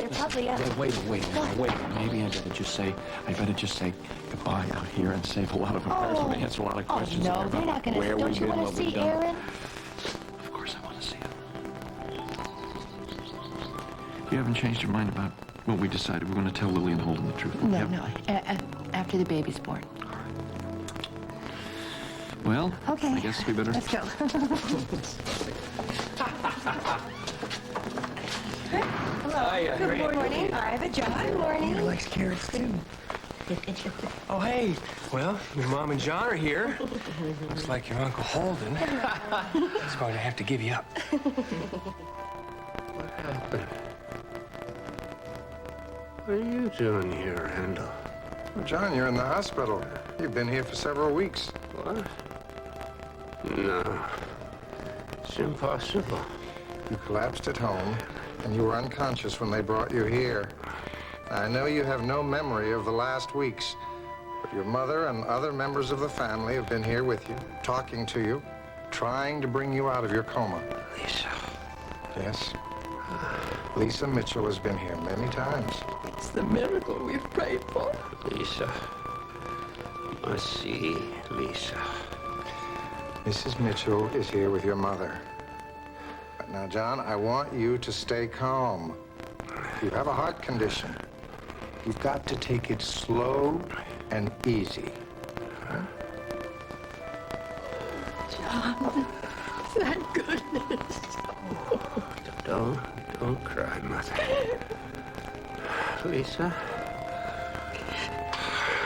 it's lovely, yeah. Wait. Maybe I better just say goodbye out here and save a lot of embarrassment. Answer a lot of questions. Oh, no, they're not going to. Don't you want to see Aaron? Of course I want to see him. You haven't changed your mind about what we decided? We're going to tell Lily and Holden the truth. No, after the baby's born. All right. Well, okay. I guess we better... Let's go. Hello. Hi, Good morning. I have a job. Good morning. He likes carrots, too. Oh, hey. Well, your mom and John are here. Looks like your Uncle Holden is going to have to give you up. What happened? What are you doing here, Randall? Well, John, you're in the hospital. You've been here for several weeks. What? No. It's impossible. You collapsed at home, and you were unconscious when they brought you here. I know you have no memory of the last weeks, but your mother and other members of the family have been here with you, talking to you, trying to bring you out of your coma. Lisa. Yes. Lisa Mitchell has been here many times. It's the miracle we've prayed for. Lisa. Must see Lisa. Mrs. Mitchell is here with your mother. But now, John, I want you to stay calm. You have a heart condition. You've got to take it slow and easy. Huh? John, thank goodness. Don't cry, Mother. Lisa,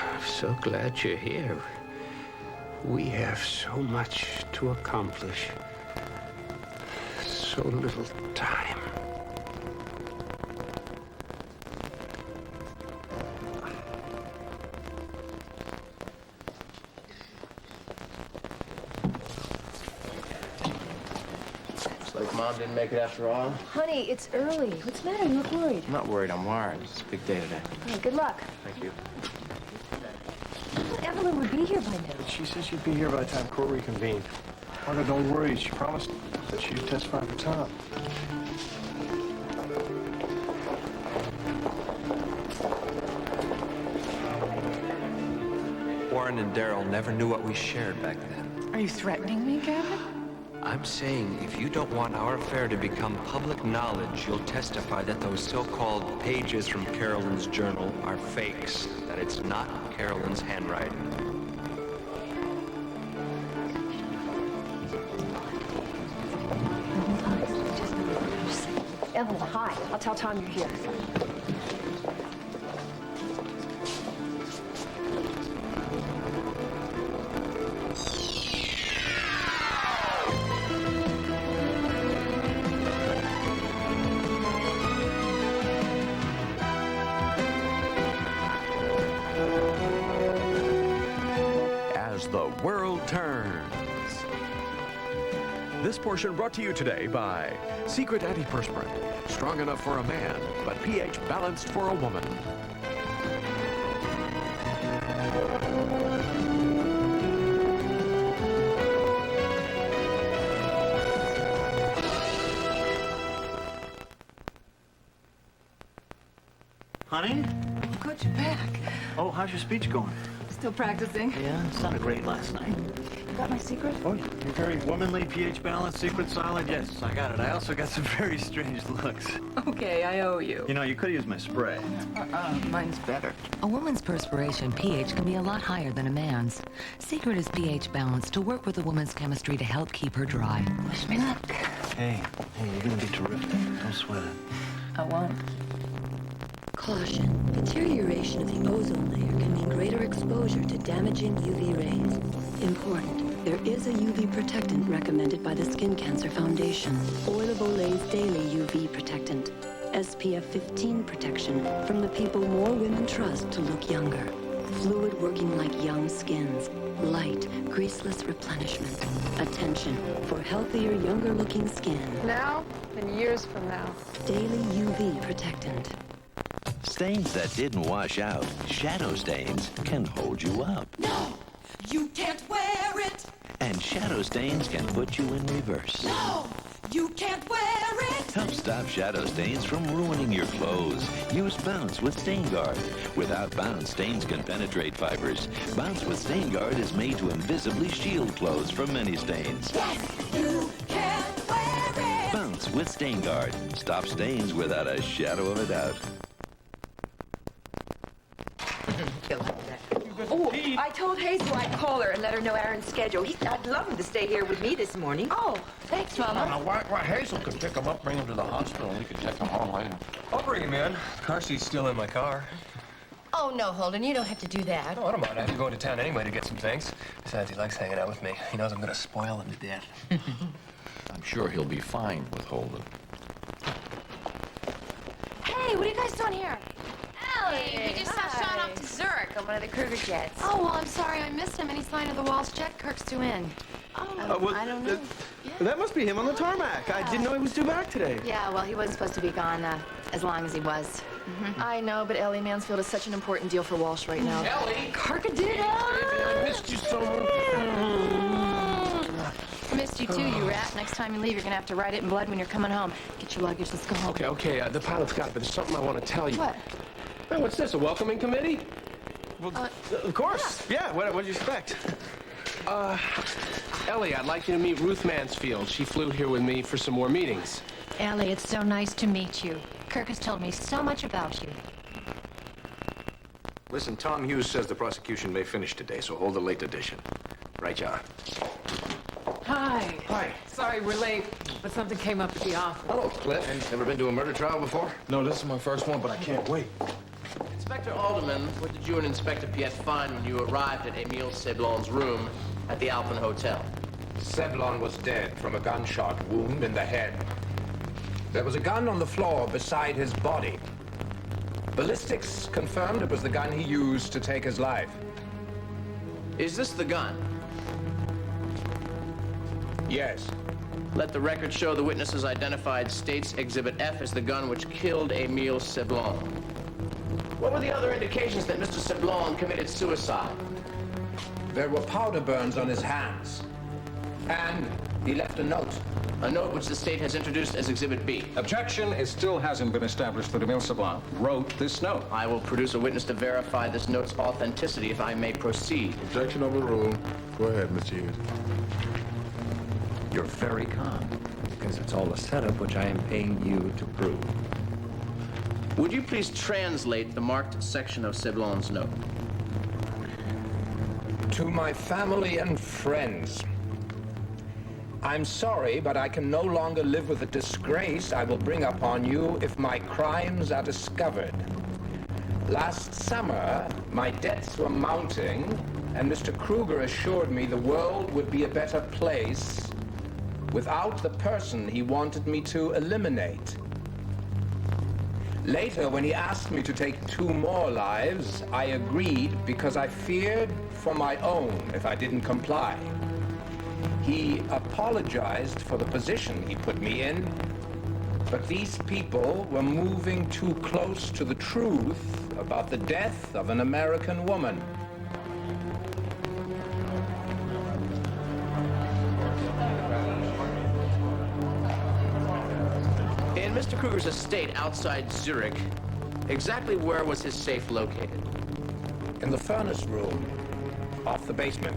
I'm so glad you're here. We have so much to accomplish. So little time. Like Mom didn't make it after all? Honey, it's early. What's the matter? You look worried. I'm not worried, I'm wired. It's a big day today. Hey, good luck. Thank you. Well, Evelyn would be here by now. But she said she'd be here by the time court reconvened. Margo, don't worry. She promised that she'd testify for Tom. Warren and Daryl never knew what we shared back then. Are you threatening me, Gavin? I'm saying if you don't want our affair to become public knowledge, you'll testify that those so-called pages from Carolyn's journal are fakes, that it's not Carolyn's handwriting. Evelyn, hi. I'll tell Tom you're here. As the world turns. This portion brought to you today by Secret Antiperspirant. Strong enough for a man, but pH balanced for a woman. Honey? Good, you're back. Oh, how's your speech going? Still practicing. Yeah, it sounded great last night. Got my secret? Oh, your very womanly, pH-balanced, secret solid? Yes, I got it. I also got some very strange looks. Okay, I owe you. You know, you could use my spray. Mine's better. A woman's perspiration pH can be a lot higher than a man's. Secret is pH balanced to work with a woman's chemistry to help keep her dry. Wish me luck. Hey, you're gonna be terrific. Don't sweat it. I won't. Caution. Deterioration of the ozone layer can mean greater exposure to damaging UV rays. Important. There is a UV protectant recommended by the Skin Cancer Foundation. Oil of Olay's Daily UV Protectant. SPF 15 protection from the people more women trust to look younger. Fluid working like young skins. Light, greaseless replenishment. Attention for healthier, younger-looking skin. Now and years from now. Daily UV Protectant. Stains that didn't wash out, shadow stains, can hold you up. No, you can't wear it. And shadow stains can put you in reverse. No, you can't wear it. Help stop shadow stains from ruining your clothes. Use Bounce with Stain Guard. Without Bounce, stains can penetrate fibers. Bounce with Stain Guard is made to invisibly shield clothes from many stains. Yes, you can wear it. Bounce with Stain Guard. Stop stains without a shadow of a doubt. Oh, I told Hazel I'd call her and let her know Aaron's schedule. I'd love him to stay here with me this morning. Oh, thanks, Mama. Now, why Hazel could pick him up, bring him to the hospital, and we could take him home later. I'll bring him in. The car seat's still in my car. Oh, no, Holden, you don't have to do that. No, I don't mind. I have to go into town anyway to get some things. Besides, he likes hanging out with me. He knows I'm going to spoil him to death. I'm sure he'll be fine with Holden. Hey, what are you guys doing here? Hey, we just saw Sean off to Zurich on one of the Kruger jets. Oh, well, I'm sorry I missed him, and he's flying to the Walsh jet Kirk's due in. Oh, I don't know. That must be him on the tarmac. I didn't know he was due back today. Yeah, well, he wasn't supposed to be gone as long as he was. I know, but Ellie Mansfield is such an important deal for Walsh right now. Ellie! Carcadoodle! I missed you so much. I missed you too, you rat. Next time you leave, you're gonna have to write it in blood when you're coming home. Get your luggage, let's go home. Okay, the pilot's got it, but there's something I want to tell you. What? Hey, what's this, a welcoming committee? Well, of course. Yeah, what did you expect? Ellie, I'd like you to meet Ruth Mansfield. She flew here with me for some more meetings. Ellie, it's so nice to meet you. Kirk has told me so much about you. Listen, Tom Hughes says the prosecution may finish today, so hold the late edition. Right, John? Hi. Hi. Sorry we're late, but something came up at the office. Hello, Cliff. Never been to a murder trial before? No, this is my first one, but I can't wait. Inspector Alderman, what did you and Inspector Piette find when you arrived at Emile Seblon's room at the Alphen Hotel? Seblon was dead from a gunshot wound in the head. There was a gun on the floor beside his body. Ballistics confirmed it was the gun he used to take his life. Is this the gun? Yes. Let the record show the witnesses identified State's Exhibit F as the gun which killed Emile Seblon. What were the other indications that Mr. Seblon committed suicide? There were powder burns on his hands. And he left a note. A note which the state has introduced as Exhibit B. Objection. It still hasn't been established that Emile Seblon wrote this note. I will produce a witness to verify this note's authenticity if I may proceed. Objection overruled. Go ahead, Mr. Hughes. You're very calm, because it's all a setup which I am paying you to prove. Would you please translate the marked section of Seblon's note? To my family and friends, I'm sorry, but I can no longer live with the disgrace I will bring upon you if my crimes are discovered. Last summer, my debts were mounting, and Mr. Kruger assured me the world would be a better place without the person he wanted me to eliminate. Later, when he asked me to take 2 more lives, I agreed because I feared for my own if I didn't comply. He apologized for the position he put me in, but these people were moving too close to the truth about the death of an American woman. In Mr. Kruger's estate outside Zurich, exactly where was his safe located? In the furnace room, off the basement.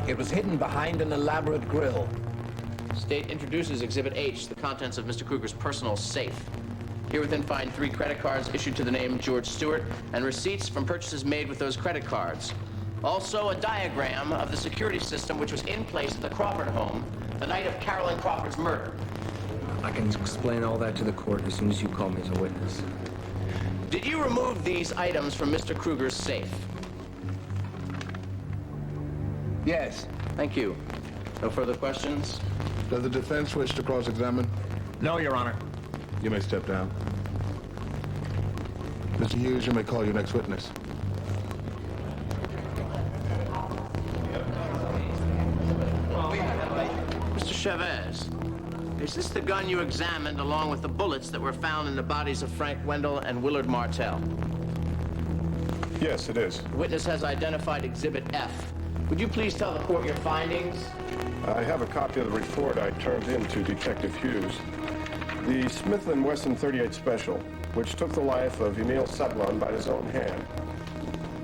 It was hidden behind an elaborate grill. State introduces Exhibit H, the contents of Mr. Kruger's personal safe. Here within find 3 credit cards issued to the name George Stewart and receipts from purchases made with those credit cards. Also a diagram of the security system which was in place at the Crawford home the night of Carolyn Crawford's murder. I can explain all that to the court as soon as you call me as a witness. Did you remove these items from Mr. Kruger's safe? Yes. Thank you. No further questions? Does the defense wish to cross-examine? No, Your Honor. You may step down. Mr. Hughes, you may call your next witness. Mr. Chavez, is this the gun you examined along with the bullets that were found in the bodies of Frank Wendell and Willard Martell? Yes, it is. The witness has identified Exhibit F. Would you please tell the court your findings? I have a copy of the report I turned in to Detective Hughes. The Smith & Wesson 38 Special, which took the life of Emil Seblon by his own hand,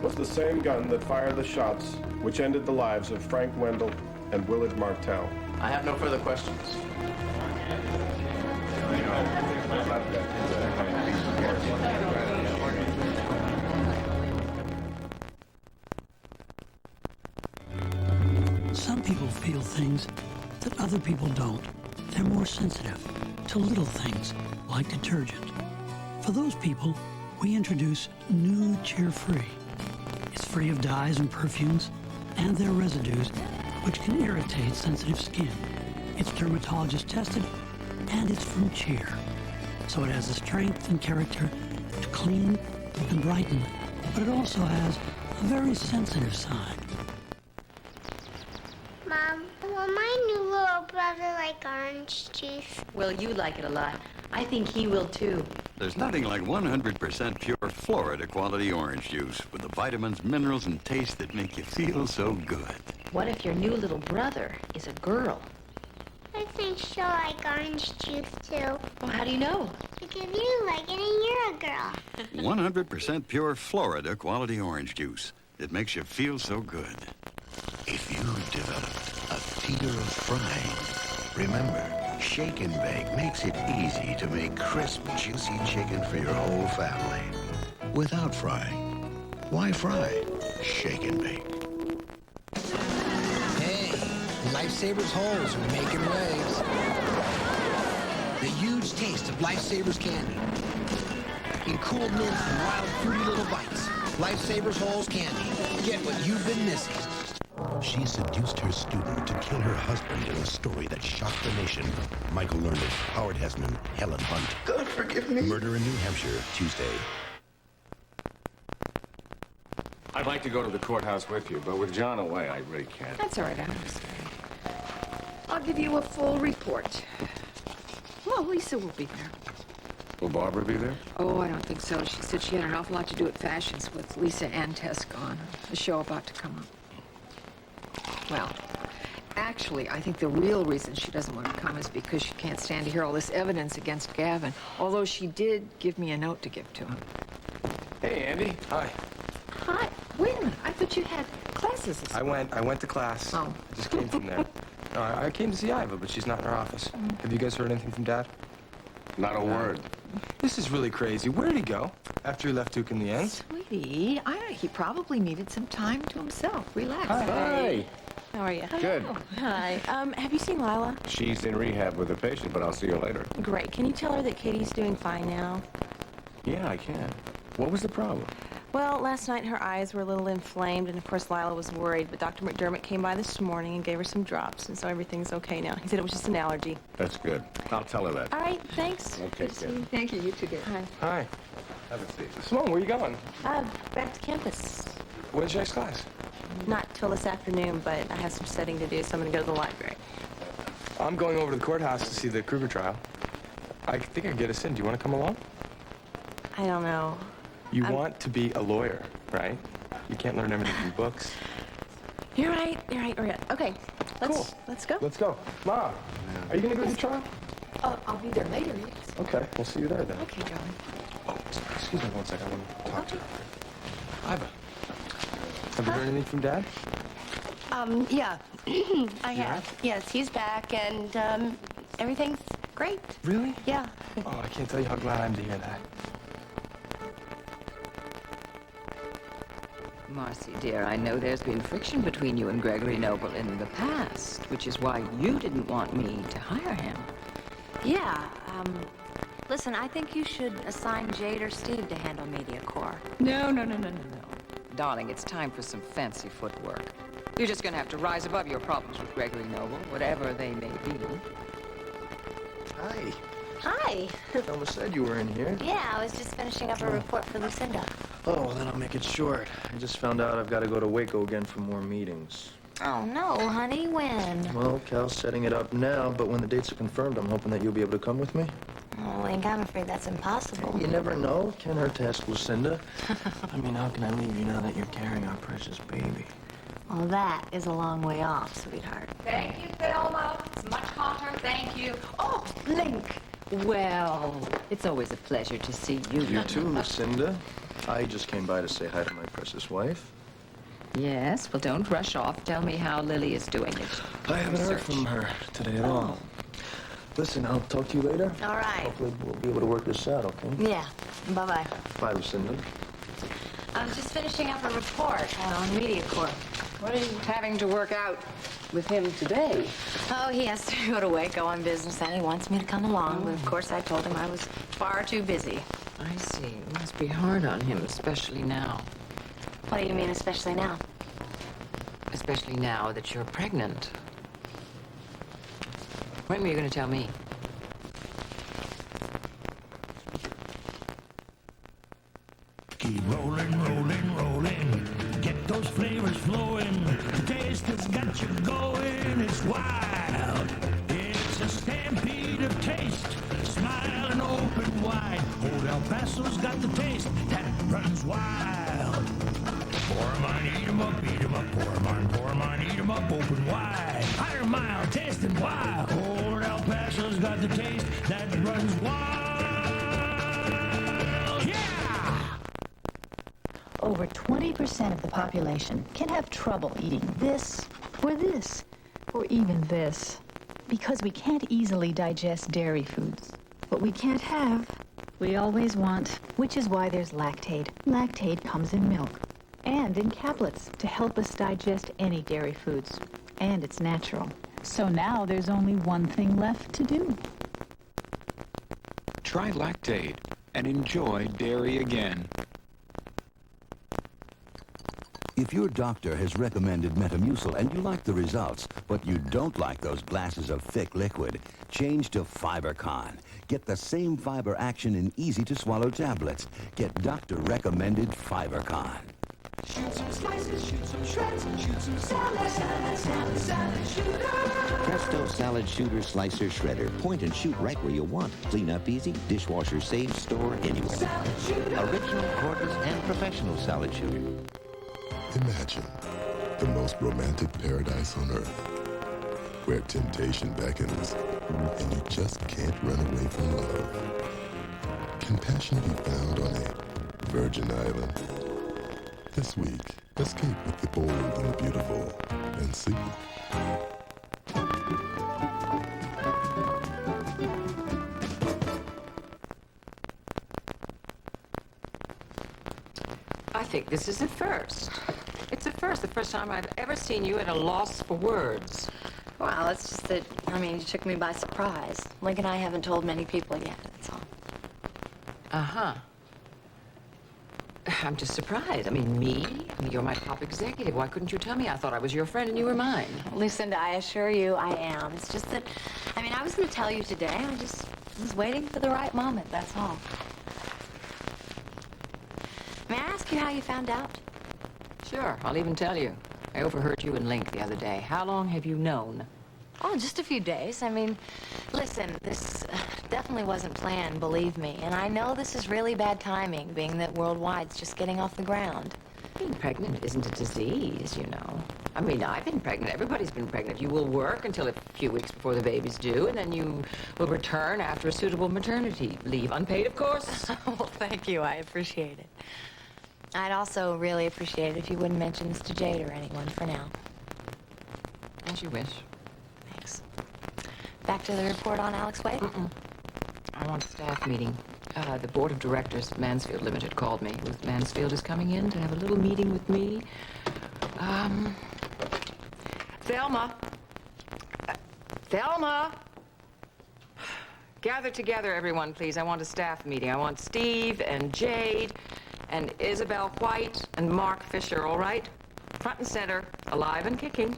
was the same gun that fired the shots which ended the lives of Frank Wendell and Willard Martell. I have no further questions. Some people feel things that other people don't. They're more sensitive to little things like detergent. For those people, we introduce new Cheer-Free. It's free of dyes and perfumes and their residues, which can irritate sensitive skin. It's dermatologist tested and it's from Cheer. So it has the strength and character to clean and brighten, but it also has a very sensitive side. Mom, will my new little brother like orange juice? Well, you like it a lot. I think he will too. There's nothing like 100% pure Florida quality orange juice with the vitamins, minerals, and taste that make you feel so good. What if your new little brother is a girl? I think she'll like orange juice too. Well, how do you know? Because you like it and you're a girl. 100% pure Florida quality orange juice. It makes you feel so good. If you developed a fear of frying, remember, Shake and Bake makes it easy to make crisp, juicy chicken for your whole family. Without frying. Why fry? Shake and Bake. Hey, Lifesavers holes are making waves. The huge taste of Lifesavers candy. In cool mints and wild fruity little bites. Lifesavers holes candy. Get what you've been missing. She seduced her student to kill her husband in a story that shocked the nation. Michael Lerner, Howard Hesman, Helen Hunt. God forgive me. Murder in New Hampshire, Tuesday. I'd like to go to the courthouse with you, but with John away, I really can't. That's all right, I understand. I'll give you a full report. Well, Lisa will be there. Will Barbara be there? Oh, I don't think so. She said she had an awful lot to do at Fashions with Lisa and Tess gone. The show about to come up. Well, actually, I think the real reason she doesn't want to come is because she can't stand to hear all this evidence against Gavin, although she did give me a note to give to him. Hey, Andy. Hi. Hi. Wait a minute. I thought you had classes this morning. I went to class. Oh. I just came from there. No, I came to see Iva, but she's not in her office. Have you guys heard anything from Dad? Not a word. This is really crazy. Where did he go after he left Duke in the end? Sweetie, he probably needed some time to himself. Relax. Hi. How are you? Good. Hi. Have you seen Lila? She's in rehab with a patient, but I'll see her later. Great. Can you tell her that Katie's doing fine now? Yeah, I can. What was the problem? Well, last night her eyes were a little inflamed, and of course Lila was worried, but Dr. McDermott came by this morning and gave her some drops, and so everything's okay now. He said it was just an allergy. That's good. I'll tell her that. All right, thanks. Okay, good. Thank you. You too, good. Hi. Hi. Have a seat. Simone, where are you going? Back to campus. When's your next class? Not till this afternoon, but I have some studying to do, so I'm going to go to the library. I'm going over to the courthouse to see the Kruger trial. I think I can get us in. Do you want to come along? I don't know. You want to be a lawyer, right? You can't learn everything from books. You're right. Okay, let's go. Let's go. Mom, are you going to go to the trial? I'll be there later, yes. Okay, we'll see you there then. Okay, John. Oh, excuse me one second. I want to talk to you. Iva, have you heard anything from Dad? Yeah. I have. Yes, he's back, and everything's great. Really? Yeah. Oh, I can't tell you how glad I am to hear that. Marcy, dear, I know there's been friction between you and Gregory Noble in the past, which is why you didn't want me to hire him. Yeah, listen, I think you should assign Jade or Steve to handle MediaCorp. No. Darling, it's time for some fancy footwork. You're just going to have to rise above your problems with Gregory Noble, whatever they may be. Hi. Hi. Thelma said you were in here. Yeah, I was just finishing up a report for Lucinda. Oh, well, then I'll make it short. I just found out I've got to go to Waco again for more meetings. Oh, no, honey, when? Well, Cal's setting it up now, but when the dates are confirmed, I'm hoping that you'll be able to come with me. Oh, Link, I'm afraid that's impossible. You never know. Can't hurt to ask Lucinda. I mean, how can I leave you now that you're carrying our precious baby? Well, that is a long way off, sweetheart. Thank you, Thelma. It's much hotter. Thank you. Oh, Link, Well, it's always a pleasure to see you. You too, Lucinda. I just came by to say hi to my precious wife. Yes, well, don't rush off. Tell me how Lily is doing it. I haven't heard from her today at all. Listen, I'll talk to you later. All right. Hopefully we'll be able to work this out, okay? Yeah. Bye-bye. Bye, Lucinda. I'm just finishing up a report on MediaCorp. What are you having to work out with him today? Oh, he has to go to Waco on business, and he wants me to come along. But of course, I told him I was far too busy. I see. It must be hard on him, especially now. What do you mean, especially now? Especially now that you're pregnant. When were you going to tell me? Keep rolling, rolling, rolling. Get those flavors flowing. The taste that's got you going. It's wild. It's a stampede of taste. Smile and open wide. Old El Paso's got the taste that runs wild. Pour 'em on, eat 'em up, eat 'em up. Pour 'em on, eat 'em up, open wide. 100 mile, tasting wild. Old El Paso's got the taste that runs wild. Over 20% of the population can have trouble eating this, or even this, because we can't easily digest dairy foods. What we can't have, we always want, which is why there's Lactaid. Lactaid comes in milk and in caplets to help us digest any dairy foods, and it's natural. So now there's only one thing left to do. Try Lactaid and enjoy dairy again. If your doctor has recommended Metamucil and you like the results, but you don't like those glasses of thick liquid, change to FiberCon. Get the same fiber action in easy-to-swallow tablets. Get doctor-recommended FiberCon. Shoot some slices, shoot some shreds, shoot some salad shooter. Presto Salad Shooter Slicer Shredder. Point and shoot right where you want. Clean up easy, dishwasher safe, store anywhere. Salad shooter. Original, cordless, and professional salad shooter. Imagine the most romantic paradise on earth, where temptation beckons and you just can't run away from love. Can passion be found on a virgin island? This week, escape with the bold and beautiful and see. I think this is a first. It's a first, the first time I've ever seen you at a loss for words. Well, it's just that, you took me by surprise. Link and I haven't told many people yet, that's all. Uh-huh. I'm just surprised. Me? You're my top executive. Why couldn't you tell me? I thought I was your friend and you were mine. Lucinda, I assure you I am. It's just that, I was going to tell you today. I just was waiting for the right moment, that's all. May I ask you how you found out? Sure, I'll even tell you. I overheard you and Link the other day. How long have you known? Oh, just a few days. Listen, this definitely wasn't planned, believe me. And I know this is really bad timing, being that Worldwide's just getting off the ground. Being pregnant isn't a disease, you know. I've been pregnant. Everybody's been pregnant. You will work until a few weeks before the baby's due, and then you will return after a suitable maternity leave. Unpaid, of course. Well, thank you. I appreciate it. I'd also really appreciate it if you wouldn't mention this to Jade or anyone for now. As you wish. Thanks. Back to the report on Alex Wade? I want a staff meeting. The board of directors of Mansfield Limited called me. Ruth Mansfield is coming in to have a little meeting with me. Thelma! Thelma! Gather together, everyone, please. I want a staff meeting. I want Steve and Jade and Isabel White and Mark Fisher, all right? Front and center, alive and kicking.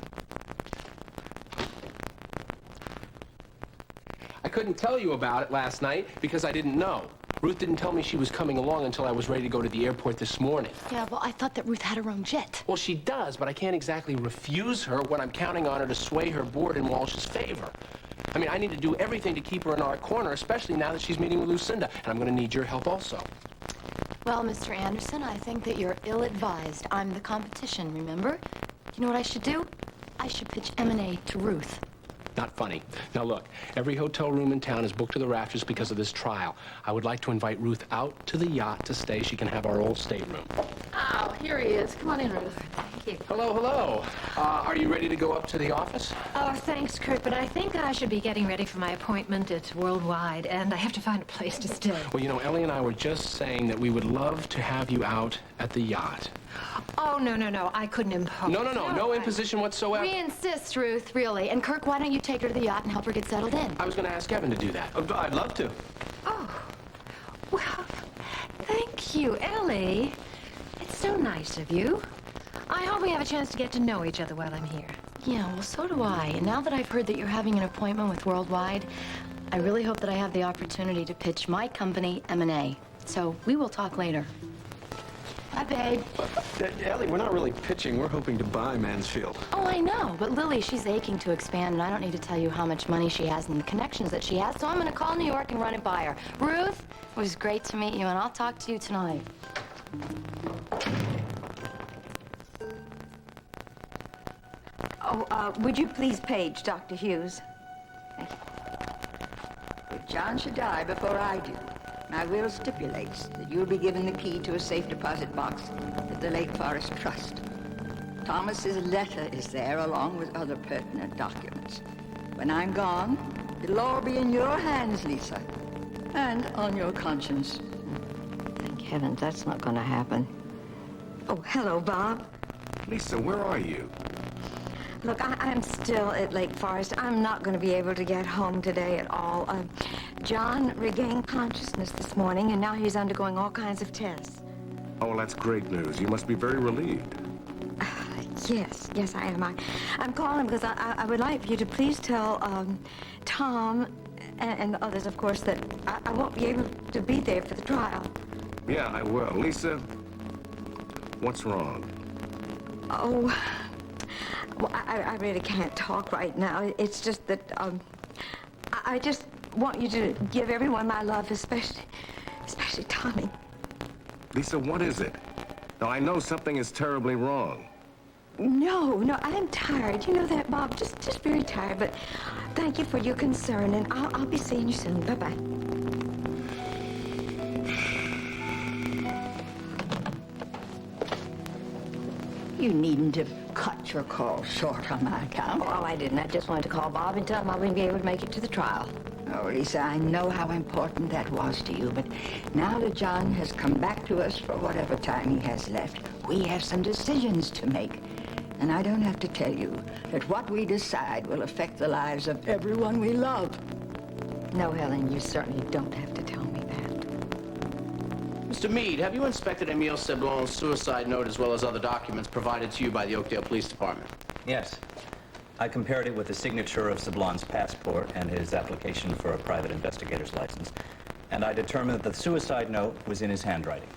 I couldn't tell you about it last night because I didn't know. Ruth didn't tell me she was coming along until I was ready to go to the airport this morning. Yeah, well, I thought that Ruth had her own jet. Well, she does, but I can't exactly refuse her when I'm counting on her to sway her board in Walsh's favor. I need to do everything to keep her in our corner, especially now that she's meeting with Lucinda, and I'm going to need your help also. Well, Mr. Anderson, I think that you're ill-advised. I'm the competition, remember? You know what I should do? I should pitch M&A to Ruth. Not funny. Now look, every hotel room in town is booked to the rafters because of this trial. I would like to invite Ruth out to the yacht to stay. She can have our old stateroom. Oh, here he is. Come on in, Ruth. Thank you. Hello, hello. Are you ready to go up to the office? Oh, thanks, Kurt, but I think I should be getting ready for my appointment at Worldwide, and I have to find a place to stay. Well, you know, Ellie and I were just saying that we would love to have you out at the yacht. Oh, no, I couldn't impose. No imposition whatsoever. We insist, Ruth, really. And Kirk, why don't you take her to the yacht and help her get settled in? I was going to ask Evan to do that. I'd love to. Oh, well, thank you, Ellie. It's so nice of you. I hope we have a chance to get to know each other while I'm here. Yeah, well, so do I. And now that I've heard that you're having an appointment with Worldwide, I really hope that I have the opportunity to pitch my company, M&A. So we will talk later. Bye, babe. Ellie, we're not really pitching. We're hoping to buy Mansfield. Oh, I know. But Lily, she's aching to expand, and I don't need to tell you how much money she has and the connections that she has, so I'm going to call New York and run it by her. Ruth, it was great to meet you, and I'll talk to you tonight. Oh, would you please page Dr. Hughes? Thank you. If John should die before I do, my will stipulates that you'll be given the key to a safe deposit box at the Lake Forest Trust. Thomas's letter is there along with other pertinent documents. When I'm gone, it'll all be in your hands, Lisa, and on your conscience. Thank heavens that's not going to happen. Oh, hello, Bob. Lisa, where are you? Look, I'm still at Lake Forest. I'm not going to be able to get home today at all. John regained consciousness this morning, and now he's undergoing all kinds of tests. Oh, that's great news. You must be very relieved. Yes, I am. I'm calling because I would like for you to please tell Tom and the others, of course, that I won't be able to be there for the trial. Yeah, I will. Lisa, what's wrong? Oh, well, I really can't talk right now. It's just that I just want you to give everyone my love, especially Tommy. Lisa, what is it? Now, I know something is terribly wrong. No, I'm tired. You know that, Bob. Just very tired. But thank you for your concern, and I'll be seeing you soon. Bye-bye. You needn't have cut your call short on my account. Oh, I didn't. I just wanted to call Bob and tell him I wouldn't be able to make it to the trial. Oh, Lisa, I know how important that was to you, but now that John has come back to us for whatever time he has left, we have some decisions to make. And I don't have to tell you that what we decide will affect the lives of everyone we love. No, Helen, you certainly don't have to tell me that. Mr. Meade, have you inspected Emile Seblon's suicide note as well as other documents provided to you by the Oakdale Police Department? Yes. I compared it with the signature of Seblon's passport and his application for a private investigator's license, and I determined that the suicide note was in his handwriting.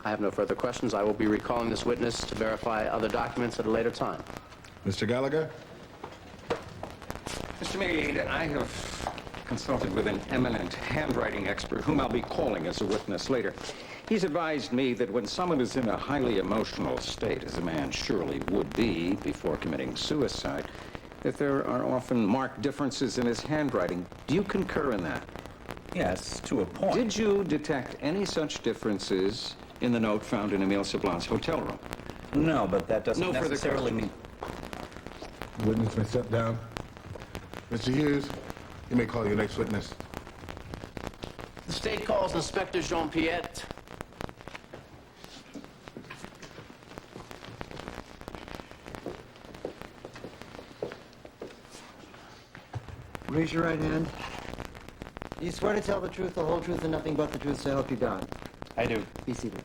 I have no further questions. I will be recalling this witness to verify other documents at a later time. Mr. Gallagher? Mr. Meade, I have consulted with an eminent handwriting expert whom I'll be calling as a witness later. He's advised me that when someone is in a highly emotional state, as a man surely would be before committing suicide, that there are often marked differences in his handwriting. Do you concur in that? Yes, to a point. Did you detect any such differences in the note found in Emile Seblon's hotel room? No, but that doesn't necessarily mean... Witness may step down. Mr. Hughes, you may call your next witness. The state calls Inspector Jean Piette. Raise your right hand. Do you swear to tell the truth, the whole truth, and nothing but the truth, so help you God? I do. Be seated.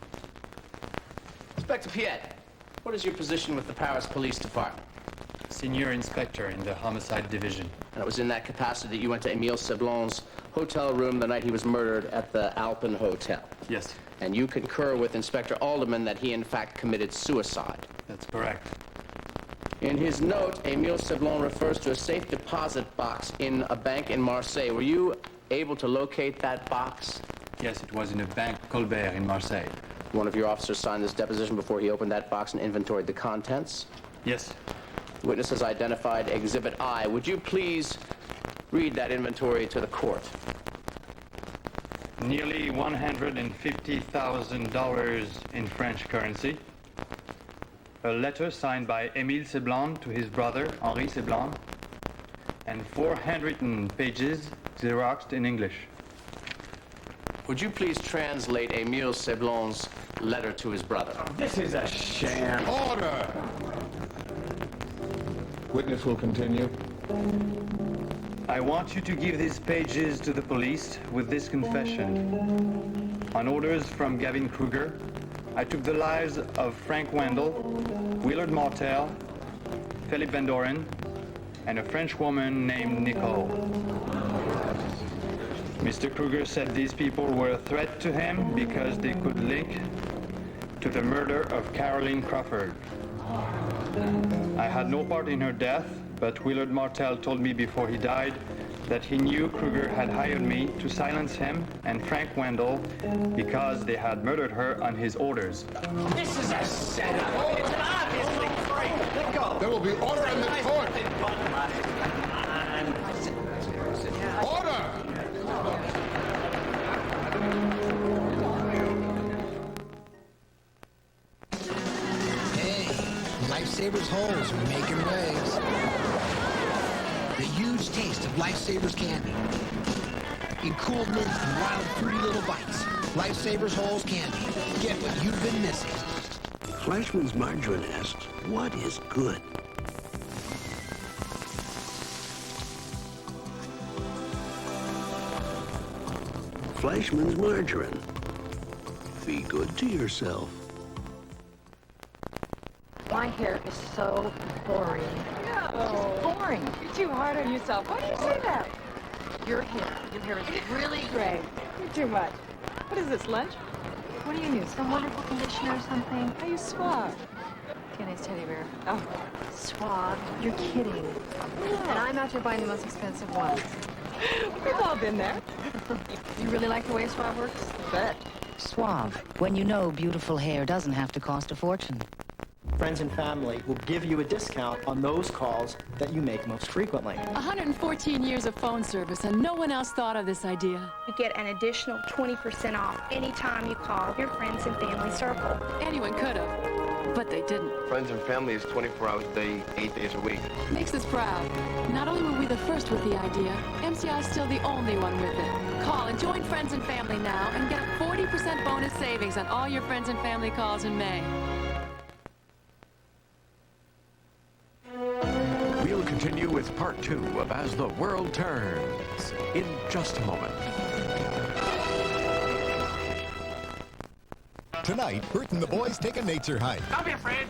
Inspector Piette, what is your position with the Paris Police Department? Senior Inspector in the Homicide Division. And it was in that capacity that you went to Emile Seblon's hotel room the night he was murdered at the Alpine Hotel? Yes. And you concur with Inspector Alderman that he, in fact, committed suicide? That's correct. In his note, Emile Seblon refers to a safe deposit box in a bank in Marseille. Were you able to locate that box? Yes, it was in a Bank Colbert in Marseille. One of your officers signed this deposition before he opened that box and inventoried the contents? Yes. The witness has identified Exhibit I. Would you please read that inventory to the court? Nearly $150,000 in French currency. A letter signed by Émile Seblon to his brother, Henri Seblon. And 4 handwritten pages xeroxed in English. Would you please translate Émile Seblon's letter to his brother? This is a sham. Order! Witness will continue. I want you to give these pages to the police with this confession. On orders from Gavin Kruger, I took the lives of Frank Wendell, Willard Martel, Philippe Van Doren, and a French woman named Nicole. Mr. Kruger said these people were a threat to him because they could link to the murder of Caroline Crawford. I had no part in her death, but Willard Martel told me before he died that he knew Kruger had hired me to silence him and Frank Wendell because they had murdered her on his orders. This is a setup. It's an obviously free. Let go. There will be order in the court. Order! Hey, Lifesavers holes are making waves. The huge taste of Lifesavers candy. In cool mint and wild fruity little bites. Lifesavers holes candy. Get what you've been missing. Fleischmann's Margarine asks, what is good? Fleischmann's Margarine. Be good to yourself. My hair is so boring. Oh, boring. You're too hard on yourself. Why do you say that? Your hair is really great. You're too much. What is this, lunch? What do you use? Some wonderful conditioner or something? I use Suave. Kenny's teddy bear. Oh. Suave? You're kidding. And I'm out here buying the most expensive ones. We've all been there. You really like the way Suave works? Bet. Suave, when you know beautiful hair doesn't have to cost a fortune. Friends and family will give you a discount on those calls that you make most frequently. 114 years of phone service, and no one else thought of this idea. You get an additional 20% off anytime you call your friends and family circle. Anyone could have, but they didn't. Friends and family is 24 hours a day, 8 days a week. Makes us proud. Not only were we the first with the idea, MCI is still the only one with it. Call and join Friends and Family now and get a 40% bonus savings on all your Friends and Family calls in May. We'll continue with part 2 of As the World Turns in just a moment. Tonight, Bert and the boys take a nature hike. Don't be afraid.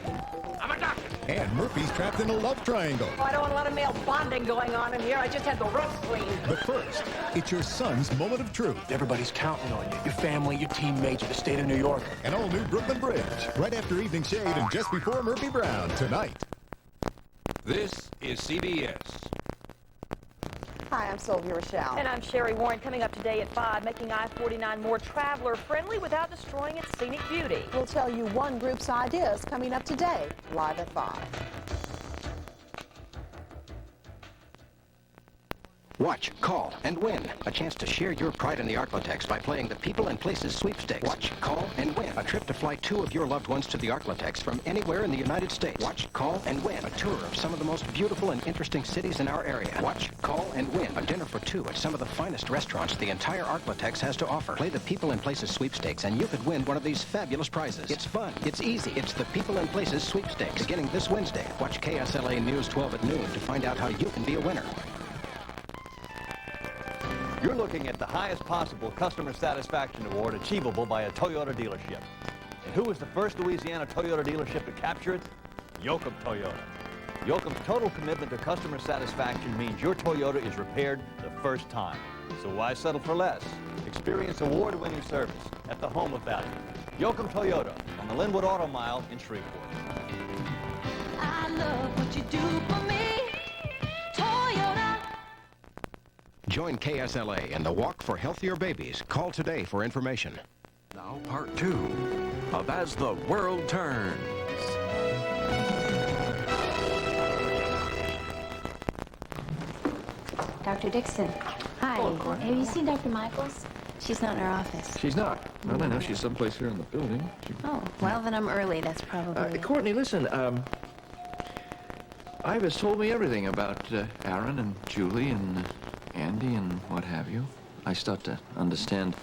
I'm a doctor. And Murphy's trapped in a love triangle. Oh, I don't want a lot of male bonding going on in here. I just had the roof cleaned. But first, it's your son's moment of truth. Everybody's counting on you. Your family, your teammates, the state of New York. An all-new Brooklyn Bridge. Right after Evening Shade and just before Murphy Brown. Tonight. This is CBS. Hi, I'm Sylvia Rochelle. And I'm Sherry Warren, coming up today at 5, making I-49 more traveler-friendly without destroying its scenic beauty. We'll tell you one group's ideas coming up today, live at 5. Watch, call, and win. A chance to share your pride in the Arklatex by playing the People and Places sweepstakes. Watch, call, and win. A trip to fly 2 of your loved ones to the Arklatex from anywhere in the United States. Watch, call, and win. A tour of some of the most beautiful and interesting cities in our area. Watch, call, and win. A dinner for 2 at some of the finest restaurants the entire Arklatex has to offer. Play the People and Places sweepstakes and you could win one of these fabulous prizes. It's fun. It's easy. It's the People and Places sweepstakes. Beginning this Wednesday. Watch KSLA News 12 at noon to find out how you can be a winner. You're looking at the highest possible customer satisfaction award achievable by a Toyota dealership. And who was the first Louisiana Toyota dealership to capture it? Yoakum Toyota. Yoakum's total commitment to customer satisfaction means your Toyota is repaired the first time. So why settle for less? Experience award-winning service at the home of value. Yoakum Toyota on the Linwood Auto Mile in Shreveport. I love what you do for me, Toyota. Join KSLA in the Walk for Healthier Babies. Call today for information. Now part 2 of As the World Turns. Dr. Dixon. Hi. Have you seen Dr. Michaels? She's not in our office. She's not. Well, I know she's someplace here in the building. Oh, well, then I'm early. That's probably... Courtney, listen, Iva's told me everything about Aaron and Julie and Andy and what have you. I start to understand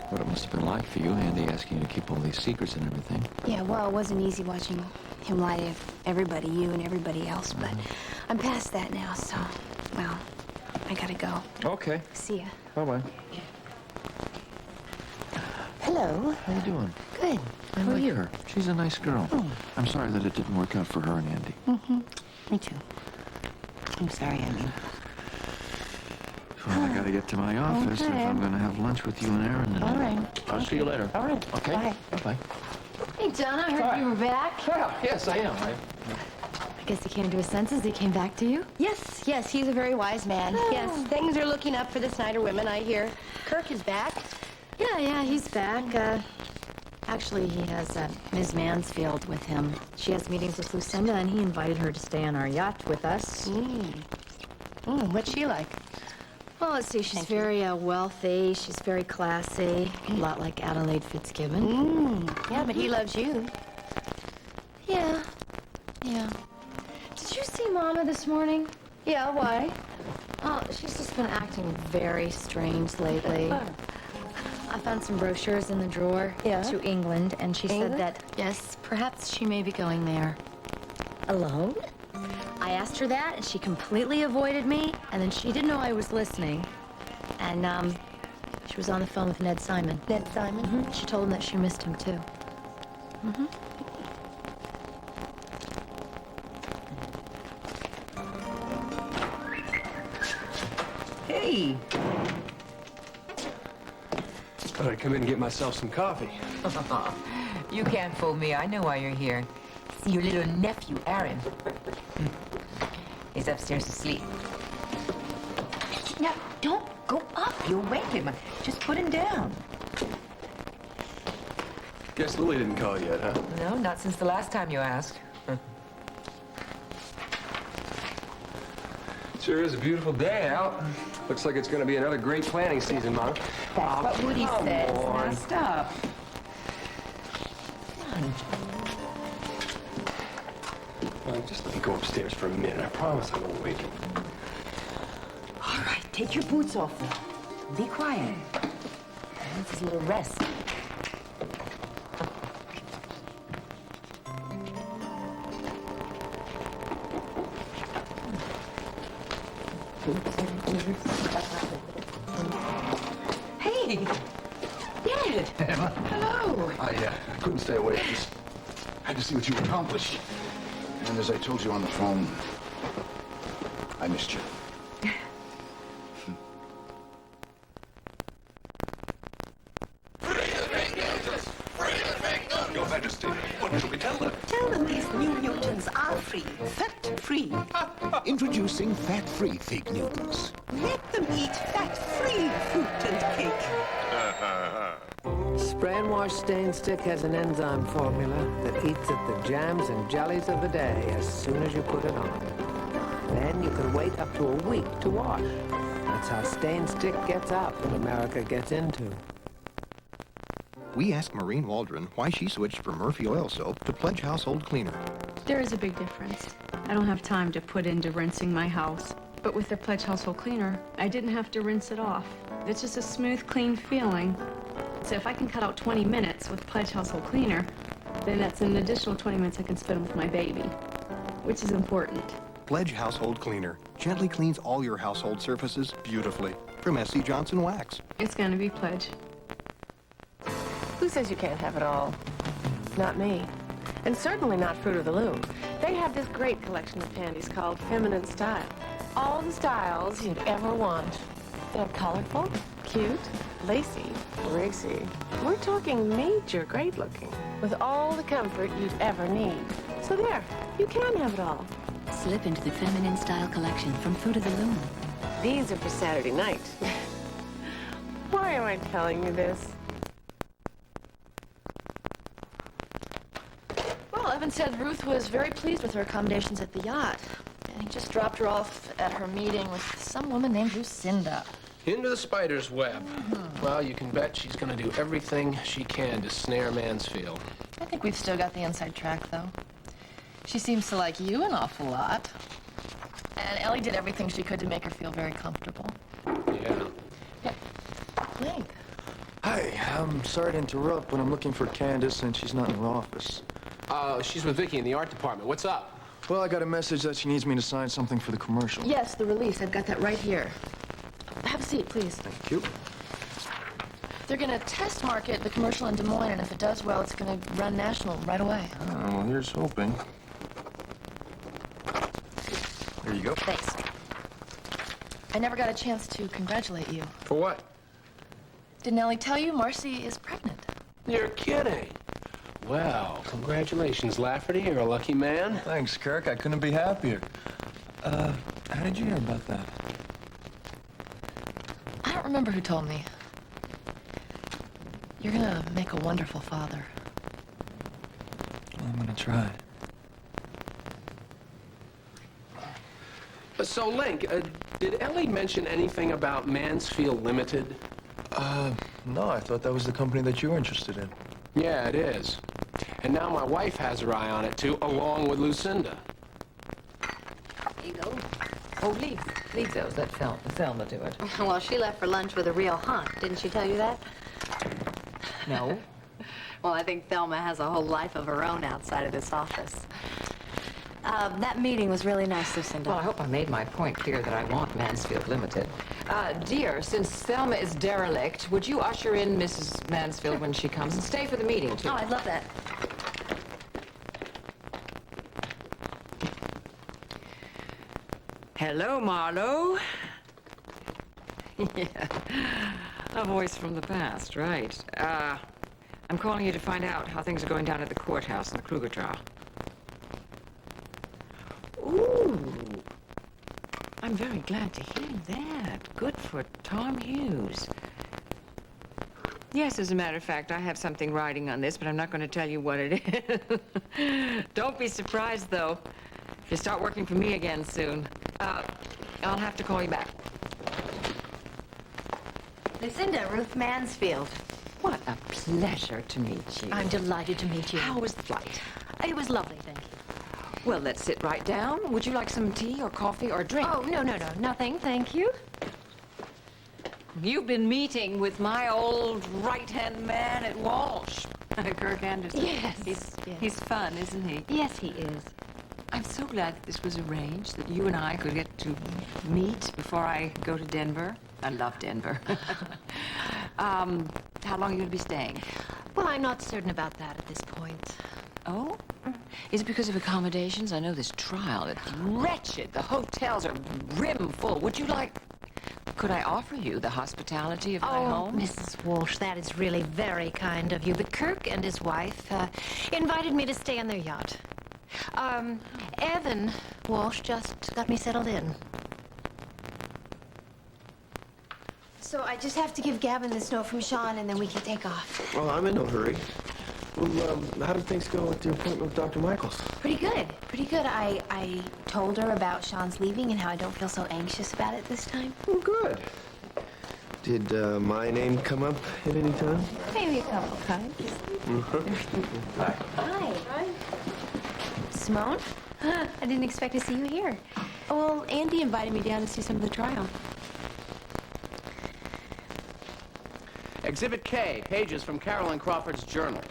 what it must have been like for you, Andy, asking you to keep all these secrets and everything. Yeah, well, it wasn't easy watching him lie to everybody, you and everybody else, but I'm past that now, so, well, I gotta go. Okay. See ya. Bye-bye. Hello. How you doing? Good. I like her. She's a nice girl. I'm sorry that it didn't work out for her and Andy. Mm-hmm. Me too. I'm sorry, I mean... Well, I gotta get to my office if I'm gonna have lunch with you and Aaron. And All right. I'll see you later. All right. Okay? Bye. Bye-bye. Hey, Don, I heard you were back. Well, yes, I am. I guess he came to his senses. He came back to you? Yes, yes, he's a very wise man. Oh. Yes, things are looking up for the Snyder women, I hear. Kirk is back. Yeah, he's back. Actually, he has Ms. Mansfield with him. She has meetings with Lucinda, and he invited her to stay on our yacht with us. What's she like? Well, let's see. She's very wealthy. She's very classy. A lot like Adelaide Fitzgibbon. Yeah, but he loves you. Yeah. Did you see Mama this morning? Yeah, why? Oh, she's just been acting very strange lately. I found some brochures in the drawer to England, and she said that, yes, perhaps she may be going there. Alone? I asked her that, and she completely avoided me, and then she didn't know I was listening. And, she was on the phone with Ned Simon. Ned Simon? She told him that she missed him, too. Hey! Thought I'd come in and get myself some coffee. You can't fool me. I know why you're here. See your little nephew, Aaron. He's upstairs asleep. Now, don't go up. You'll wake him. Just put him down. Guess Lily didn't call yet, huh? No, not since the last time you asked. Sure is a beautiful day out. Looks like it's going to be another great planting season, Mom. That's what Woody says. Now stop. Just let me go upstairs for a minute. I promise I won't wake him. All right, take your boots off now. Be quiet. This is a little rest. Hey! Dad! Emma. Hello! I couldn't stay away. I just had to see what you accomplished. And as I told you on the phone, I missed you. Your Majesty, what should we tell them? Tell them these new mutants are free, fat-free. Introducing fat-free fig Newtons. Let them eat fat-free fruit and cake. Spray and wash stain stick has an enzyme formula that eats at the jams and jellies of the day as soon as you put it on. Then you can wait up to a week to wash. That's how stain stick gets out what America gets into. We asked Maureen Waldron why she switched from Murphy oil soap to Pledge household cleaner. There is a big difference. I don't have time to put into rinsing my house. But with the Pledge household cleaner, I didn't have to rinse it off. It's just a smooth, clean feeling. So if I can cut out 20 minutes with Pledge household cleaner, then that's an additional 20 minutes I can spend with my baby, which is important. Pledge household cleaner gently cleans all your household surfaces beautifully from S.C. Johnson Wax. It's gonna be Pledge. Who says you can't have it all? Not me. And certainly not Fruit of the Loom. They have this great collection of panties called Feminine Style. All the styles you'd ever want. They're colorful, cute, lacy, racy. We're talking major great looking, with all the comfort you'd ever need. So there, you can have it all. Slip into the Feminine Style collection from Fruit of the Loom. These are for Saturday night. Why am I telling you this? Well, Evan said Ruth was very pleased with her accommodations at the yacht. He just dropped her off at her meeting with some woman named Lucinda. Into the spider's web. Well, you can bet she's going to do everything she can to snare Mansfield. I think we've still got the inside track, though. She seems to like you an awful lot. And Ellie did everything she could to make her feel very comfortable. Yeah. Link. Hi, I'm sorry to interrupt, but I'm looking for Candace, and she's not in her office. She's with Vicky in the art department. What's up? Well, I got a message that she needs me to sign something for the commercial. Yes, the release. I've got that right here. Have a seat, please. Thank you. They're going to test market the commercial in Des Moines, and if it does well, it's going to run national right away. Oh, well, here's hoping. There you go. Thanks. I never got a chance to congratulate you. For what? Didn't Ellie tell you Marcy is pregnant? You're kidding. Well, congratulations, Lafferty. You're a lucky man. Thanks, Kirk. I couldn't be happier. How did you hear about that? I don't remember who told me. You're gonna make a wonderful father. Well, I'm gonna try. So, Link, did Ellie mention anything about Mansfield Limited? No, I thought that was the company that you were interested in. Yeah, it is. And now my wife has her eye on it, too, along with Lucinda. There you go. Oh, leave those. Let Thelma do it. Well, she left for lunch with a real hunk. Didn't she tell you that? No. Well, I think Thelma has a whole life of her own outside of this office. That meeting was really nice, Lucinda. Well, I hope I made my point clear that I want Mansfield Limited. Dear, since Thelma is derelict, would you usher in Mrs. Mansfield when she comes and stay for the meeting, too? Oh, I'd love that. Hello, Marlo. Yeah, a voice from the past, right. I'm calling you to find out how things are going down at the courthouse in the Kruger trial. Ooh, I'm very glad to hear that. Good for Tom Hughes. Yes, as a matter of fact, I have something riding on this, but I'm not going to tell you what it is. Don't be surprised, though, if you start working for me again soon. I'll have to call you back. Lucinda, Ruth Mansfield. What a pleasure to meet you. I'm delighted to meet you. How was the flight? It was lovely, thank you. Well, let's sit right down. Would you like some tea or coffee or drink? Oh, no, nothing, thank you. You've been meeting with my old right-hand man at Walsh, Kirk Anderson. Yes. He's fun, isn't he? Yes, he is. I'm so glad that this was arranged, that you and I could get to meet before I go to Denver. I love Denver. How long are you going to be staying? Well, I'm not certain about that at this point. Oh? Is it because of accommodations? I know this trial, it's wretched. The hotels are brim full. Would you like... Could I offer you the hospitality of my home? Mrs. Walsh, that is really very kind of you. But Kirk and his wife invited me to stay on their yacht. Evan Walsh just got me settled in. So I just have to give Gavin this note from Sean, and then we can take off. Well, I'm in no hurry. Well, how did things go with the appointment with Dr. Michaels? Pretty good. Pretty good. I told her about Sean's leaving and how I don't feel so anxious about it this time. Oh, good. Did my name come up at any time? Maybe a couple times. Hi. Hi. Simone? Huh, I didn't expect to see you here. Oh, well, Andy invited me down to see some of the trial. Exhibit K, pages from Carolyn Crawford's journal.